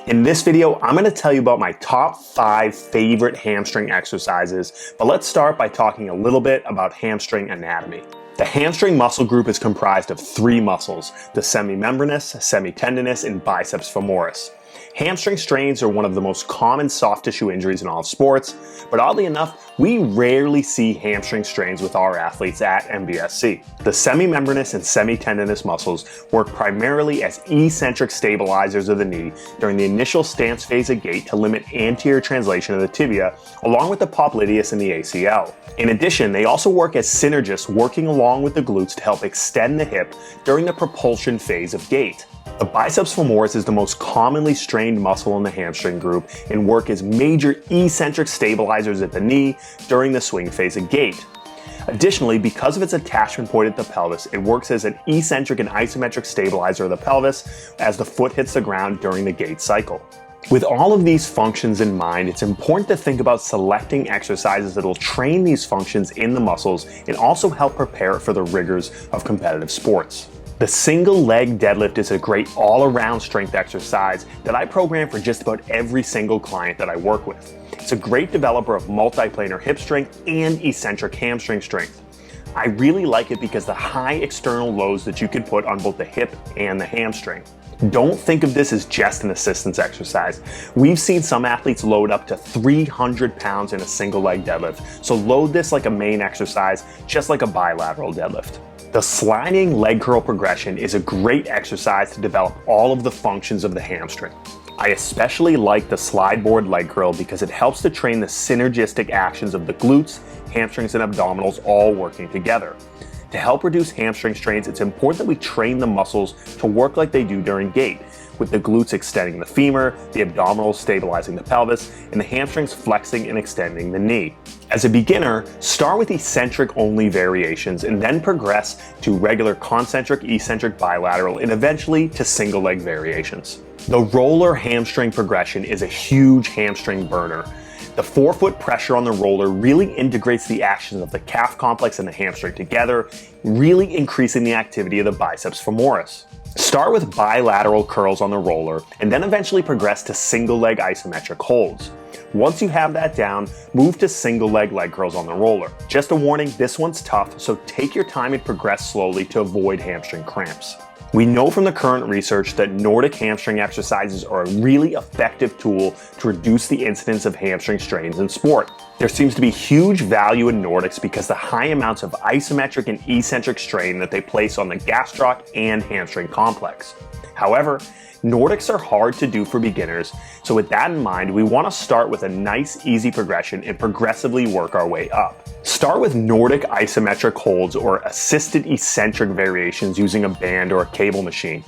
In this video, I'm going to tell you about my top 5 favorite hamstring exercises, but let's start by talking a little bit about hamstring anatomy. The hamstring muscle group is comprised of 3 muscles, the semimembranous, semitendinous, and biceps femoris. Hamstring strains are one of the most common soft tissue injuries in all of sports, but oddly enough, we rarely see hamstring strains with our athletes at MBSC. The semimembranous and semitendinous muscles work primarily as eccentric stabilizers of the knee during the initial stance phase of gait to limit anterior translation of the tibia, along with the popliteus and the ACL. In addition, they also work as synergists working along with the glutes to help extend the hip during the propulsion phase of gait. The biceps femoris is the most commonly strained muscle in the hamstring group and work as major eccentric stabilizers at the knee during the swing phase of gait. Additionally, because of its attachment point at the pelvis, it works as an eccentric and isometric stabilizer of the pelvis as the foot hits the ground during the gait cycle. With all of these functions in mind, it's important to think about selecting exercises that will train these functions in the muscles and also help prepare it for the rigors of competitive sports. The single leg deadlift is a great all-around strength exercise that I program for just about every single client that I work with. It's a great developer of multiplanar hip strength and eccentric hamstring strength. I really like it because the high external loads that you can put on both the hip and the hamstring. Don't think of this as just an assistance exercise. We've seen some athletes load up to 300 pounds in a single leg deadlift, so load this like a main exercise, just like a bilateral deadlift. The sliding leg curl progression is a great exercise to develop all of the functions of the hamstring. I especially like the slide board leg curl because it helps to train the synergistic actions of the glutes, hamstrings, and abdominals all working together. To help reduce hamstring strains, it's important that we train the muscles to work like they do during gait, with the glutes extending the femur, the abdominals stabilizing the pelvis, and the hamstrings flexing and extending the knee. As a beginner, start with eccentric only variations and then progress to regular concentric, eccentric, bilateral, and eventually to single leg variations. The roller hamstring progression is a huge hamstring burner. The forefoot pressure on the roller really integrates the actions of the calf complex and the hamstring together, really increasing the activity of the biceps femoris. Start with bilateral curls on the roller and then eventually progress to single leg isometric holds. Once you have that down, move to single leg curls on the roller. Just a warning, this one's tough, so take your time and progress slowly to avoid hamstring cramps. We know from the current research that Nordic hamstring exercises are a really effective tool to reduce the incidence of hamstring strains in sport. There seems to be huge value in Nordics because the high amounts of isometric and eccentric strain that they place on the gastroc and hamstring complex. However, Nordics are hard to do for beginners, so with that in mind, we want to start with a nice, easy progression and progressively work our way up. Start with Nordic isometric holds or assisted eccentric variations using a band or a cable machine.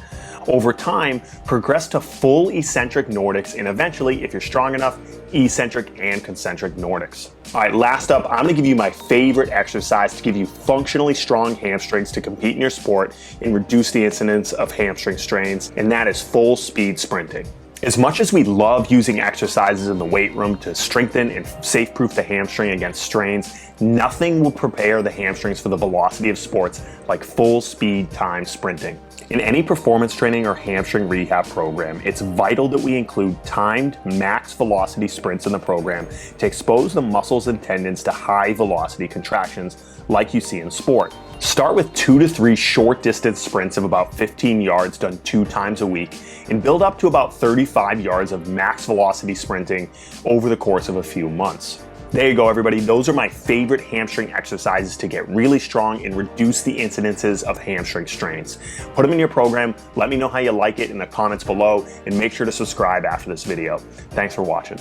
Over time, progress to full eccentric Nordics and eventually, if you're strong enough, eccentric and concentric Nordics. All right, last up, I'm gonna give you my favorite exercise to give you functionally strong hamstrings to compete in your sport and reduce the incidence of hamstring strains, and that is full speed sprinting. As much as we love using exercises in the weight room to strengthen and safe-proof the hamstring against strains, nothing will prepare the hamstrings for the velocity of sports like full speed time sprinting. In any performance training or hamstring rehab program, it's vital that we include timed max velocity sprints in the program to expose the muscles and tendons to high velocity contractions like you see in sport. Start with 2 to 3 short distance sprints of about 15 yards done 2 times a week and build up to about 35 yards of max velocity sprinting over the course of a few months. There you go, everybody. Those are my favorite hamstring exercises to get really strong and reduce the incidences of hamstring strains. Put them in your program. Let me know how you like it in the comments below and make sure to subscribe after this video. Thanks for watching.